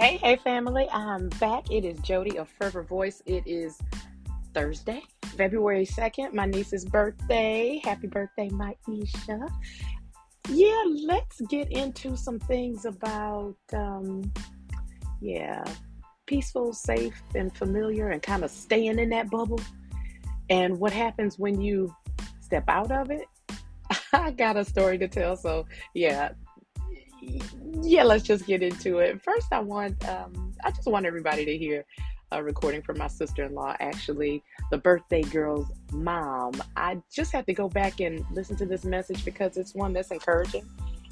Hey, family. I'm back. It is Jody of Fervor Voice. It is Thursday, February 2nd, my niece's birthday. Happy birthday, Maisha. Yeah, let's get into some things about, yeah, peaceful, safe, and familiar, and kind of staying in that bubble. And what happens when you step out of it? I got a story to tell. So, yeah, yeah, let's just get into it. First, I just want everybody to hear a recording from my sister-in-law, actually, the birthday girl's mom. I just had to go back and listen to this message because it's one that's encouraging.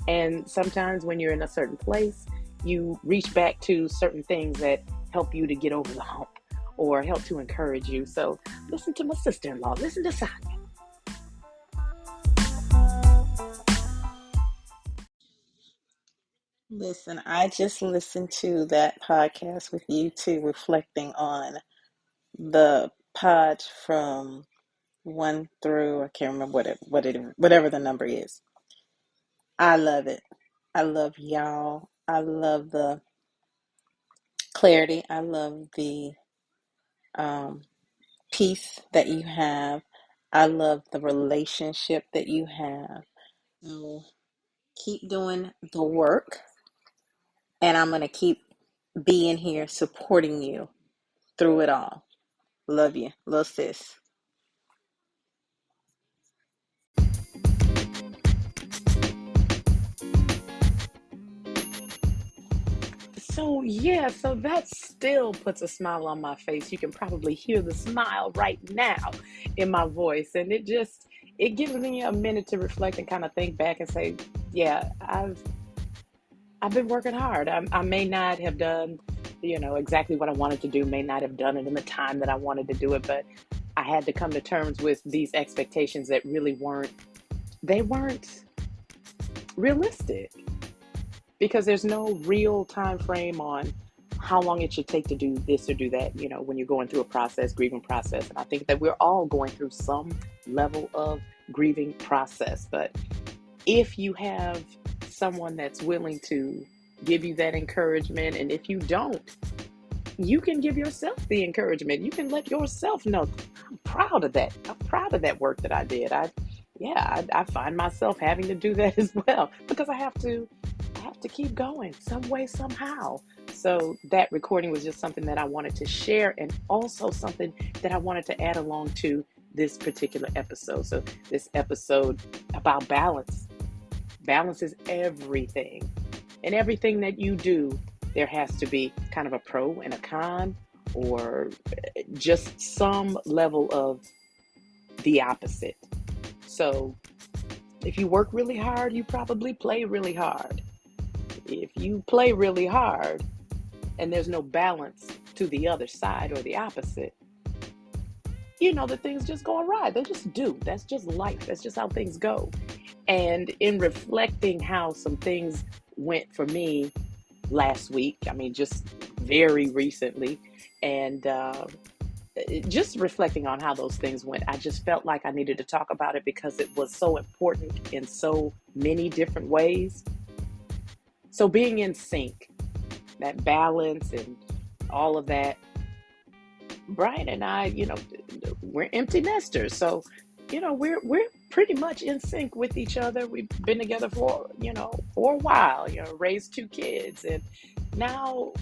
And sometimes when you're in a certain place, you reach back to certain things that help you to get over the hump or help to encourage you. So listen to my sister-in-law. Listen to Sonia. Listen, I just listened to that podcast with you two reflecting on the pod from one through I can't remember whatever the number is. I love it. I love y'all. I love the clarity. I love the um, peace that you have. I love the relationship that you have. So keep doing the work, and I'm gonna keep being here supporting you through it all. Love you, little sis. So that still puts a smile on my face. You can probably hear the smile right now in my voice. And it gives me a minute to reflect and kind of think back and say, yeah, I've been working hard. I may not have done, exactly what I wanted to do, may not have done it in the time that I wanted to do it, but I had to come to terms with these expectations that really weren't realistic, because there's no real time frame on how long it should take to do this or do that, when you're going through a process, grieving process. And I think that we're all going through some level of grieving process. But if you have someone that's willing to give you that encouragement, and if you don't, you can give yourself the encouragement. You can let yourself know, I'm proud of that. I'm proud of that work that I did. I find myself having to do that as well, because I have to keep going some way, somehow. So that recording was just something that I wanted to share, and also something that I wanted to add along to this particular episode. So this episode about balance. Balance is everything. And everything that you do, there has to be kind of a pro and a con, or just some level of the opposite. So if you work really hard, you probably play really hard. If you play really hard and there's no balance to the other side or the opposite, the things just go awry. They just do. That's just life. That's just how things go. And in reflecting how some things went for me last week, I mean, just very recently, and just reflecting on how those things went, I just felt like I needed to talk about it because it was so important in so many different ways. So being in sync, that balance and all of that. Brian and I, we're empty nesters. So, we're pretty much in sync with each other. We've been together for a while, raised two kids. And now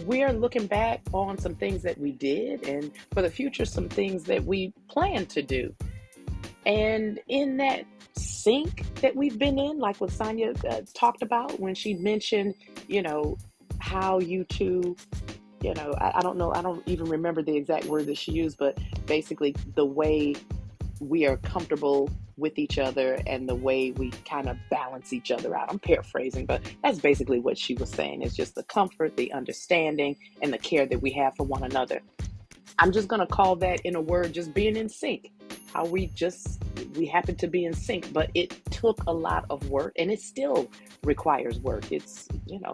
we're looking back on some things that we did, and for the future, some things that we plan to do. And in that sync that we've been in, like what Sonia talked about when she mentioned, you know, how you two, I don't know, I don't even remember the exact word that she used, but basically the way we are comfortable with each other and the way we kind of balance each other out. I'm paraphrasing, but that's basically what she was saying. It's just the comfort, the understanding, and the care that we have for one another. I'm just going to call that, in a word, just being in sync. How we happen to be in sync, but it took a lot of work, and it still requires work. It's,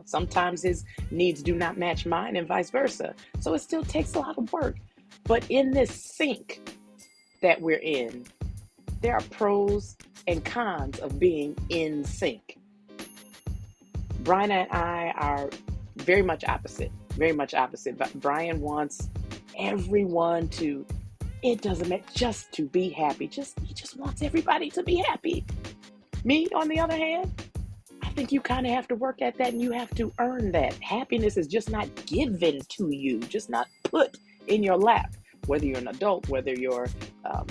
sometimes his needs do not match mine and vice versa. So it still takes a lot of work. But in this sync that we're in, there are pros and cons of being in sync. Brian and I are very much opposite. Very much opposite. But Brian wants everyone to, it doesn't matter, just to be happy. He just wants everybody to be happy. Me, on the other hand, I think you kind of have to work at that and you have to earn that. Happiness is just not given to you, just not put in your lap. Whether you're an adult, whether you're a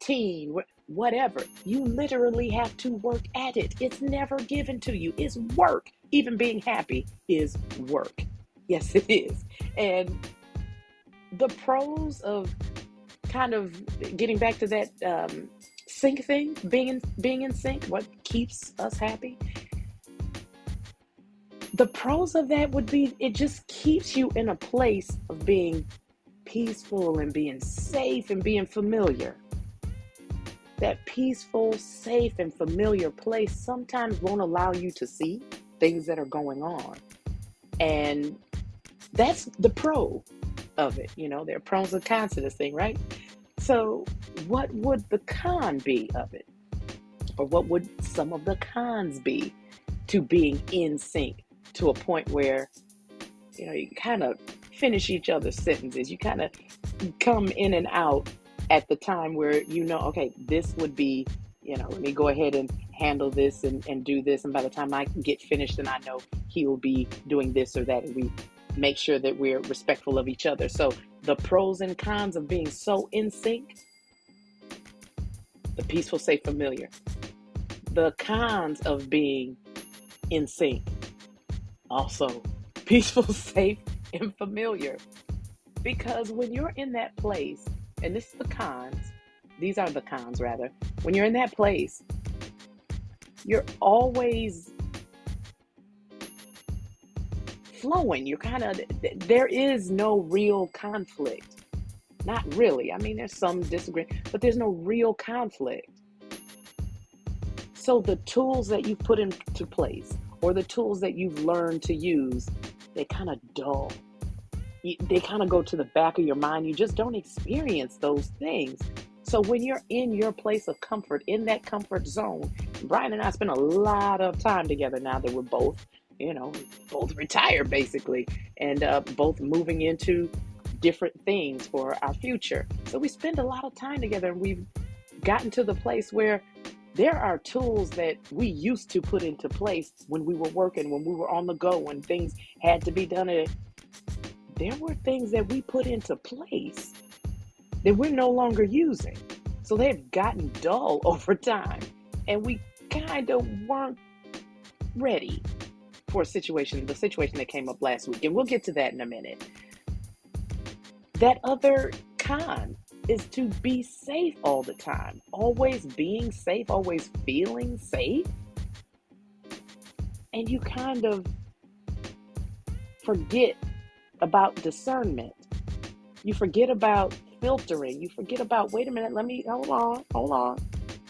teen, whatever, you literally have to work at it. It's never given to you. It's work. Even being happy is work. Yes, it is. And the pros of kind of getting back to that sync thing, being in sync, what keeps us happy. The pros of that would be it just keeps you in a place of being peaceful and being safe and being familiar. That peaceful, safe, and familiar place sometimes won't allow you to see things that are going on. And that's the pro of it. You know, there are pros and cons to this thing, right? So, what would the con be of it? Or what would some of the cons be to being in sync to a point where, you know, you kind of finish each other's sentences. You kind of come in and out at the time where, you know, okay, this would be, you know, let me go ahead and handle this and do this. And by the time I get finished, then I know he will be doing this or that. And we make sure that we're respectful of each other. So the pros and cons of being so in sync: the peaceful, safe, familiar. The cons of being in sync: also peaceful, safe, and familiar. Because when you're in that place, and this is the cons, these are the cons rather, when you're in that place, you're always flowing. You're kind of, there is no real conflict. Not really. I mean, there's some disagreement, but there's no real conflict. So the tools that you've put into place, or the tools that you've learned to use, they kind of dull. They kind of go to the back of your mind. You just don't experience those things. So when you're in your place of comfort, in that comfort zone, Brian and I spend a lot of time together now that we're both, you know, both retired basically, and both moving into different things for our future. So we spend a lot of time together, and we've gotten to the place where there are tools that we used to put into place when we were working, when we were on the go, when things had to be done. There were things that we put into place that we're no longer using. So they've gotten dull over time. And we kind of weren't ready for the situation that came up last week. And we'll get to that in a minute. That other con is to be safe all the time. Always being safe, always feeling safe. And you kind of forget about discernment. You forget about filtering. You forget about, wait a minute, hold on.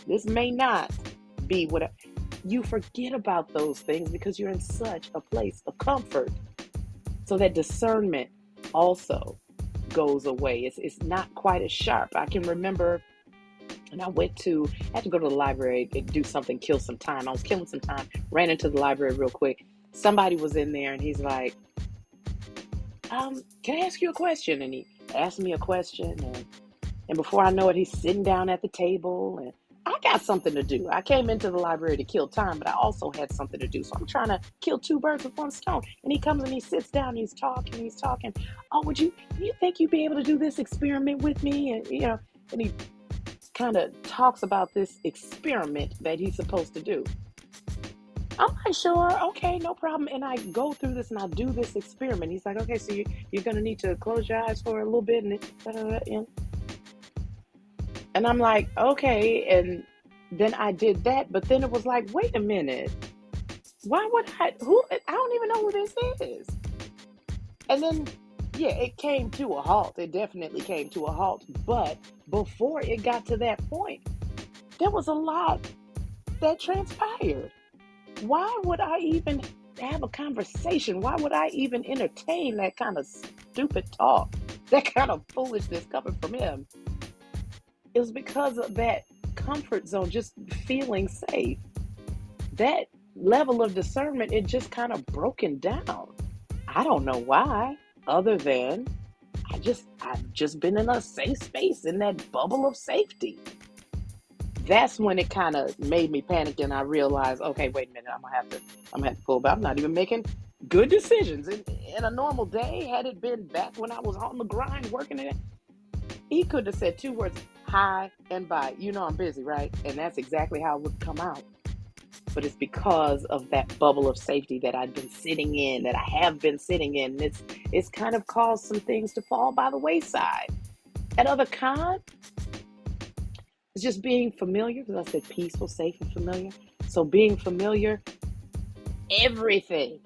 This may not be what you forget about those things because you're in such a place of comfort. So that discernment also goes away. It's not quite as sharp. I can remember, and I had to go to the library and do something, kill some time. I was killing some time, ran into the library real quick. Somebody was in there and he's like, can I ask you a question? And he asked me a question, and before I know it, he's sitting down at the table, and I got something to do. I came into the library to kill time, but I also had something to do. So I'm trying to kill two birds with one stone. And he comes and he sits down, and he's talking. Oh, you think you'd be able to do this experiment with me? And, you know, and he kind of talks about this experiment that he's supposed to do. I'm like, sure, okay, no problem. And I go through this and I do this experiment. He's like, okay, so you're going to need to close your eyes for a little bit. And I'm like, okay. And then I did that. But then it was like, wait a minute. Why would I don't even know who this is. And then, yeah, it came to a halt. It definitely came to a halt. But before it got to that point, there was a lot that transpired. Why would I even have a conversation? Why would I even entertain that kind of stupid talk, that kind of foolishness coming from him? It was because of that comfort zone, just feeling safe. That level of discernment, it just kind of broken down. I don't know why, other than I've just been in a safe space in that bubble of safety. That's when it kind of made me panic and I realized, okay, wait a minute, I'm gonna have to pull back. I'm not even making good decisions. In a normal day, had it been back when I was on the grind working it, he could have said two words, hi and bye. You know I'm busy, right? And that's exactly how it would come out. But it's because of that bubble of safety that I've been sitting in, that I have been sitting in. It's kind of caused some things to fall by the wayside. At other con, it's just being familiar, because I said peaceful, safe, and familiar. So being familiar, everything,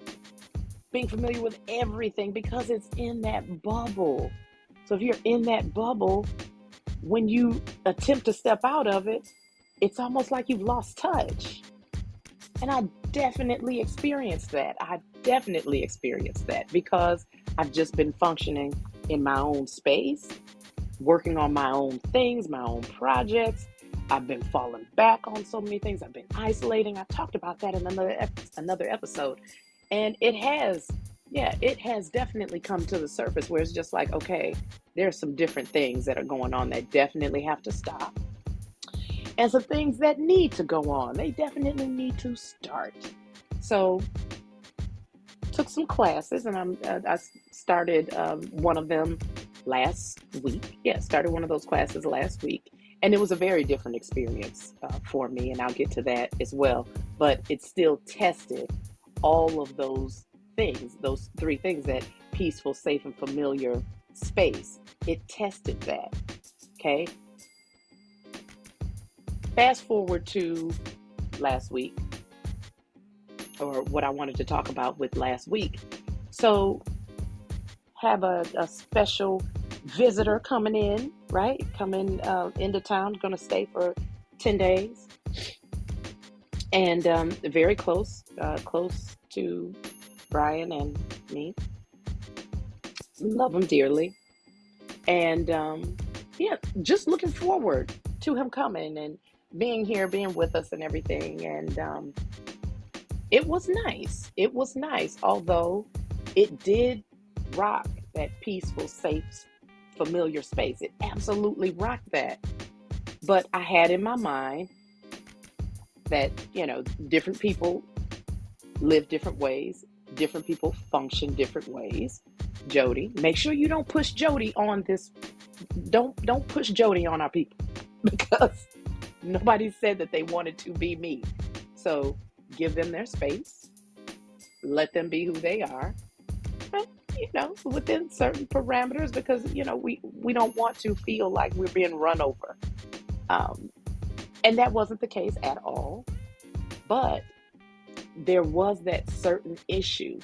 being familiar with everything because it's in that bubble. So if you're in that bubble, when you attempt to step out of it, it's almost like you've lost touch. And I definitely experienced that. I definitely experienced that because I've just been functioning in my own space, working on my own things, my own projects. I've been falling back on so many things. I've been isolating. I talked about that in another episode. And it has definitely come to the surface where it's just like, okay, there's some different things that are going on that definitely have to stop. And some things that need to go on. They definitely need to start. So took some classes and I started one of them last week. Yeah, started one of those classes last week. And it was a very different experience for me, and I'll get to that as well. But it still tested all of those things, those three things, that peaceful, safe, and familiar space. It tested that. Okay. Fast forward to last week, or what I wanted to talk about with last week. So, have a special visitor coming in, right? Coming into town, going to stay for 10 days. And very close to Brian and me. Love him dearly. And yeah, just looking forward to him coming and being here, being with us and everything. And it was nice. It was nice, although it did rock that peaceful, safe, familiar space. It absolutely rocked that. But I had in my mind that, different people live different ways, different people function different ways. Jody, make sure you don't push Jody on this. Don't push Jody on our people because nobody said that they wanted to be me. So give them their space, let them be who they are, and, within certain parameters, because we don't want to feel like we're being run over. And that wasn't the case at all. But there was that certain issue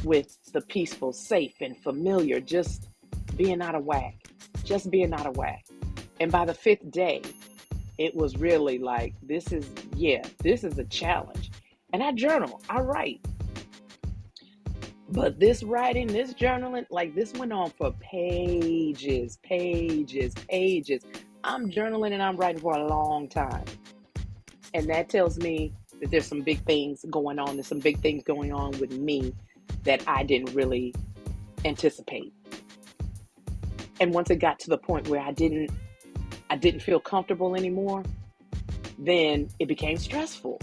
with the peaceful, safe, and familiar just being out of whack. Just being out of whack. And by the fifth day, it was really like, this is a challenge. And I journal, I write. But this writing, this journaling, like this went on for pages. I'm journaling and I'm writing for a long time. And that tells me that there's some big things going on. There's some big things going on with me that I didn't really anticipate. And once it got to the point where I didn't feel comfortable anymore, then it became stressful.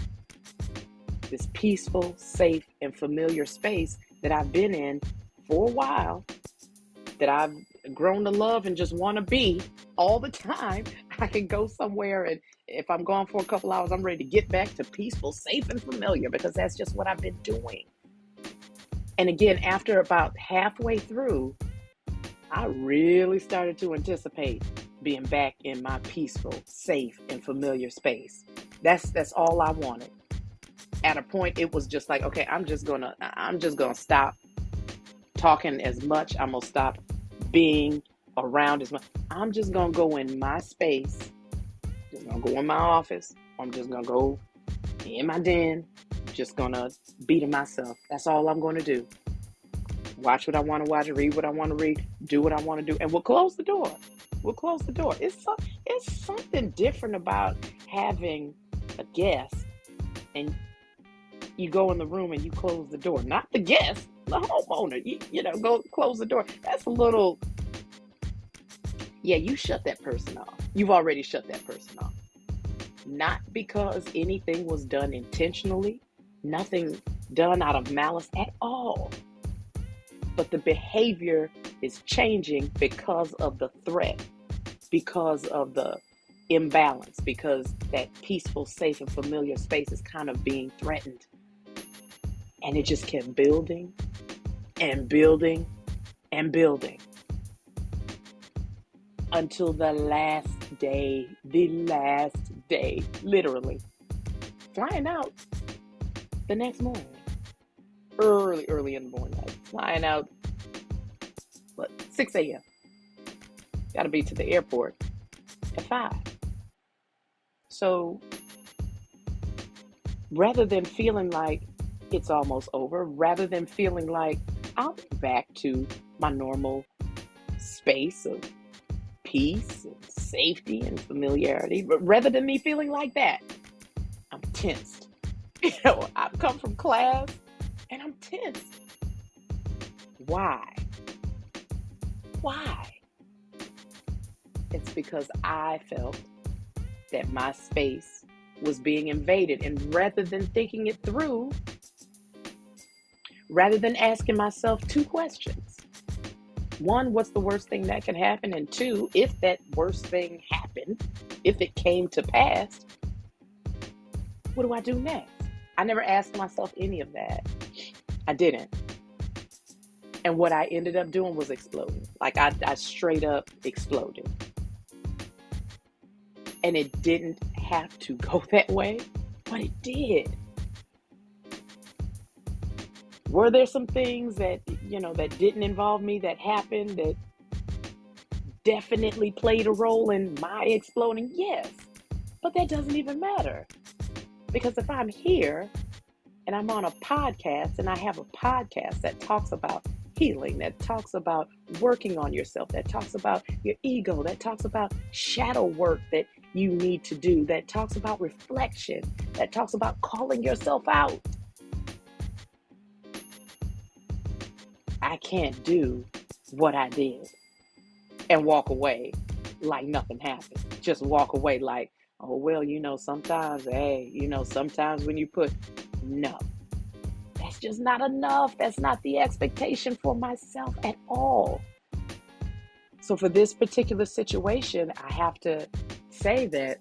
This peaceful, safe, and familiar space that I've been in for a while, that I've grown to love and just want to be all the time. I can go somewhere, and if I'm gone for a couple hours, I'm ready to get back to peaceful, safe, and familiar, because that's just what I've been doing. And again, after about halfway through, I really started to anticipate being back in my peaceful, safe, and familiar space. That's all I wanted. At a point, it was just like, okay, I'm just gonna stop talking as much. I'm gonna stop being around as much. I'm just gonna go in my space. Just gonna go in my office. I'm just gonna go in my den. Just gonna be to myself. That's all I'm gonna do. Watch what I want to watch, read what I want to read, do what I want to do, and we'll close the door. It's something different about having a guest and you go in the room and you close the door. Not the guest, The homeowner, go close the door. That's a little, yeah, you shut that person off. You've already shut that person off. Not because anything was done intentionally, nothing done out of malice at all. But the behavior is changing because of the threat, because of the imbalance, because that peaceful, safe, and familiar space is kind of being threatened. And it just kept building and building and building until the last day, literally flying out the next morning, early in the morning, flying out, 6 a.m. Got to be to the airport at 5. So rather than feeling like it's almost over, rather than feeling like I'll be back to my normal space of peace and safety and familiarity, but rather than me feeling like that, I'm tensed. I've come from class and I'm tensed. Why? It's because I felt that my space was being invaded, and rather than thinking it through, rather than asking myself 2 questions. 1, what's the worst thing that could happen? And 2, if that worst thing happened, if it came to pass, what do I do next? I never asked myself any of that. I didn't. And what I ended up doing was exploding. Like I straight up exploded. And it didn't have to go that way, but it did. Were there some things that, that didn't involve me that happened that definitely played a role in my exploding? Yes. But that doesn't even matter. Because if I'm here and I'm on a podcast and I have a podcast that talks about healing, that talks about working on yourself, that talks about your ego, that talks about shadow work that you need to do, that talks about reflection, that talks about calling yourself out, I can't do what I did and walk away like nothing happened. Just walk away like, oh, well, sometimes, sometimes when you no, that's just not enough. That's not the expectation for myself at all. So for this particular situation, I have to say that,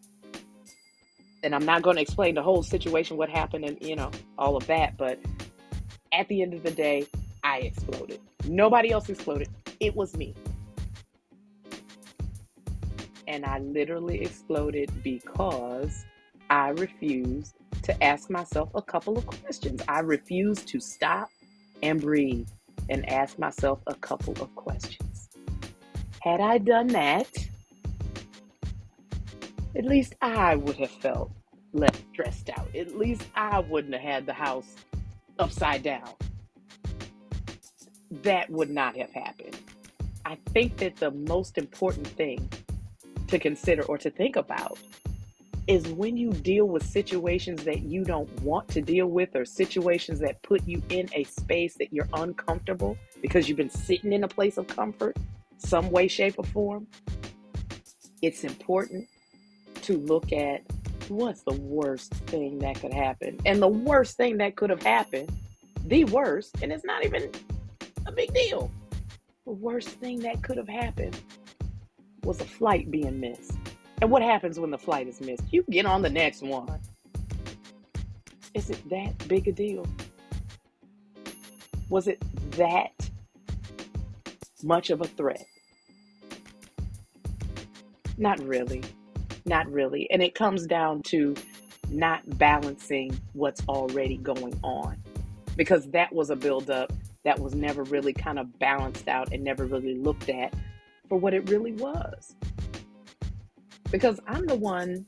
and I'm not going to explain the whole situation, what happened and, all of that, but at the end of the day, I exploded. Nobody else exploded. It was me. And I literally exploded because I refused to ask myself a couple of questions. I refused to stop and breathe and ask myself a couple of questions. Had I done that, at least I would have felt less stressed out. At least I wouldn't have had the house upside down. That would not have happened. I think that the most important thing to consider or to think about is when you deal with situations that you don't want to deal with, or situations that put you in a space that you're uncomfortable because you've been sitting in a place of comfort, some way, shape, or form. It's important to look at what's the worst thing that could happen. And the worst thing that could have happened, the worst, and it's not even a big deal. The worst thing that could have happened was a flight being missed. And what happens when the flight is missed? You get on the next one. Is it that big a deal? Was it that much of a threat? Not really. Not really. And it comes down to not balancing what's already going on. Because that was a buildup that was never really kind of balanced out and never really looked at for what it really was. Because I'm the one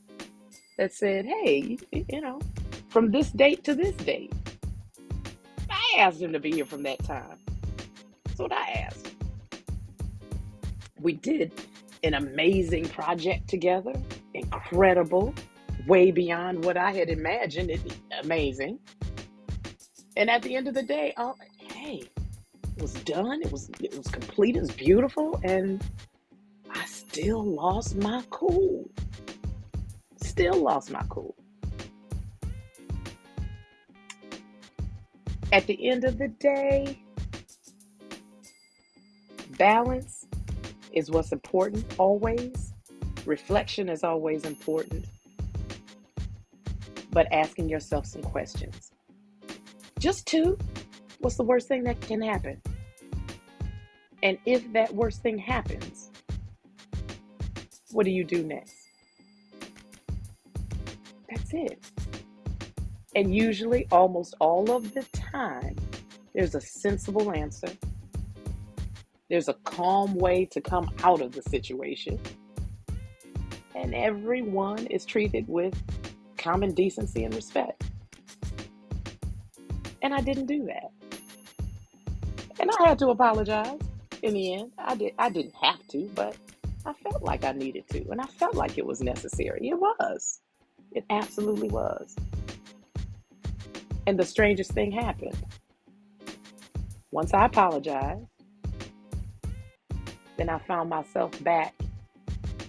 that said, hey, from this date to this date. I asked him to be here from that time. That's what I asked. We did an amazing project together. Incredible. Way beyond what I had imagined. Amazing. And at the end of the day, hey, was done. It was complete. It was beautiful, and I still lost my cool. Still lost my cool. At the end of the day, balance is what's important always. Reflection is always important, but asking yourself some questions. Just two. What's the worst thing that can happen? And if that worst thing happens, what do you do next? That's it. And usually, almost all of the time, there's a sensible answer. There's a calm way to come out of the situation. And everyone is treated with common decency and respect. And I didn't do that. And I had to apologize in the end. I didn't have to, but I felt like I needed to. And I felt like it was necessary. It was. It absolutely was. And the strangest thing happened. Once I apologized, then I found myself back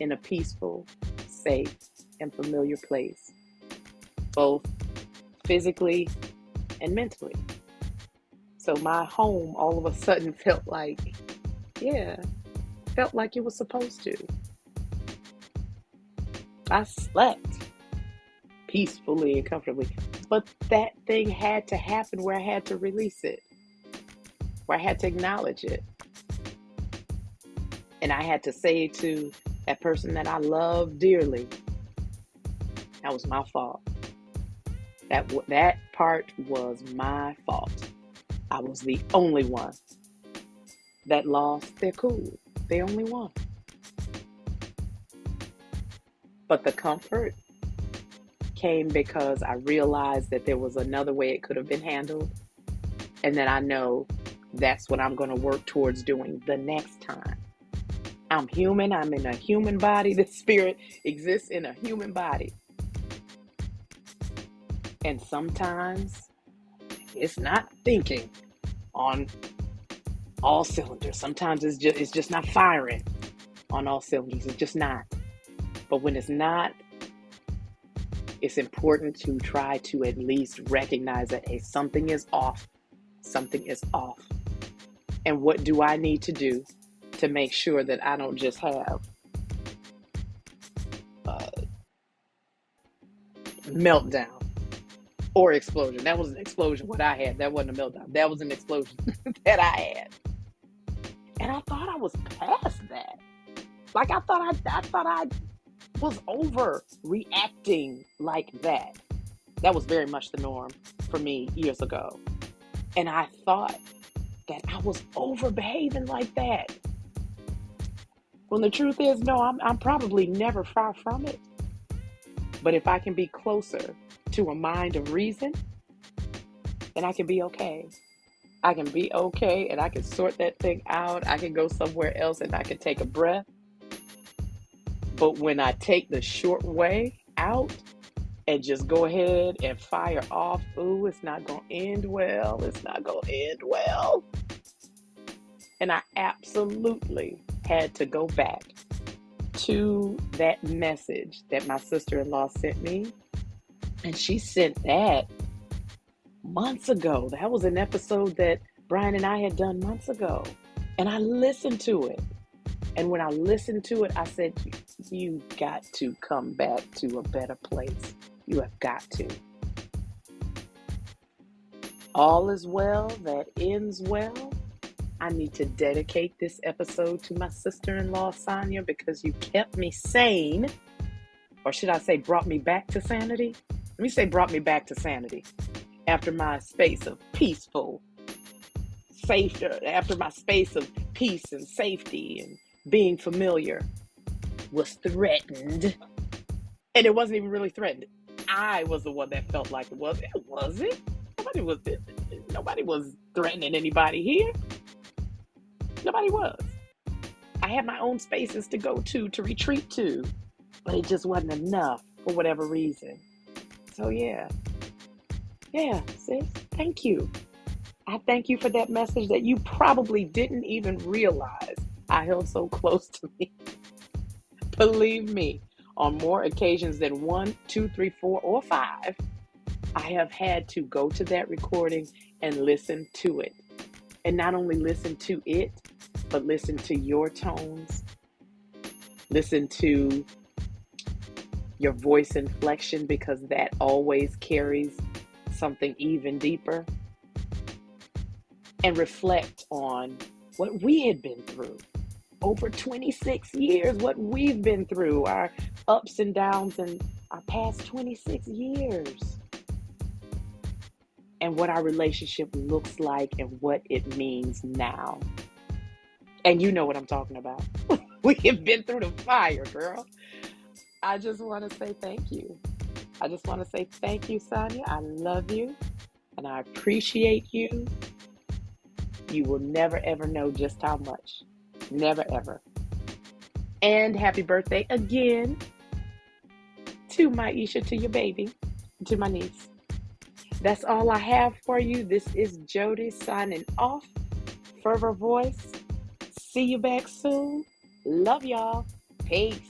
in a peaceful, safe, and familiar place, both physically and mentally. So my home all of a sudden felt like it was supposed to. I slept peacefully and comfortably, but that thing had to happen where I had to release it, where I had to acknowledge it. And I had to say to that person that I love dearly, that was my fault. That part was my fault. I was the only one that lost their cool. The only one. But the comfort came because I realized that there was another way it could have been handled. And then I know that's what I'm going to work towards doing the next time. I'm human. I'm in a human body. The spirit exists in a human body. And sometimes it's not thinking on all cylinders. Sometimes it's just not firing on all cylinders. It's just not. But when it's not, it's important to try to at least recognize that, hey, something is off. Something is off. And what do I need to do to make sure that I don't just have a meltdown or explosion? That was an explosion, what I had. That wasn't a meltdown. That was an explosion that I had. And I thought I was past that. Like I thought I was overreacting like that. That was very much the norm for me years ago. And I thought that I was over behaving like that. When the truth is, no, I'm probably never far from it. But if I can be closer to a mind of reason, then I can be okay. I can be okay and I can sort that thing out. I can go somewhere else and I can take a breath. But when I take the short way out and just go ahead and fire off, ooh, it's not going to end well. It's not going to end well. And I absolutely had to go back to that message that my sister-in-law sent me. And she sent that months ago. That was an episode that Brian and I had done months ago. And I listened to it. And when I listened to it, I said, you got to come back to a better place. You have got to. All is well that ends well. I need to dedicate this episode to my sister-in-law, Sonia, because you kept me sane. Or should I say brought me back to sanity? Let me say brought me back to sanity. After my space of peaceful, safety, after my space of peace and safety and being familiar was threatened. And it wasn't even really threatened. I was the one that felt like it was. It wasn't. Nobody was threatening anybody here. Nobody was. I had my own spaces to go to retreat to, but it just wasn't enough for whatever reason. So yeah, sis, thank you. I thank you for that message that you probably didn't even realize I held so close to me. Believe me, on more occasions than one, two, three, four, or five, I have had to go to that recording and listen to it. And not only listen to it, but listen to your tones, listen to your voice inflection, because that always carries something even deeper, and reflect on what we had been through over 26 years, what we've been through, our ups and downs in our past 26 years, and what our relationship looks like and what it means now. And you know what I'm talking about. We have been through the fire, girl. I just want to say thank you. I just want to say thank you, Sonia. I love you and I appreciate you. You will never, ever know just how much. Never, ever. And happy birthday again to my Isha, to your baby, to my niece. That's all I have for you. This is Jody signing off. Fervor Voice. See you back soon. Love y'all. Peace.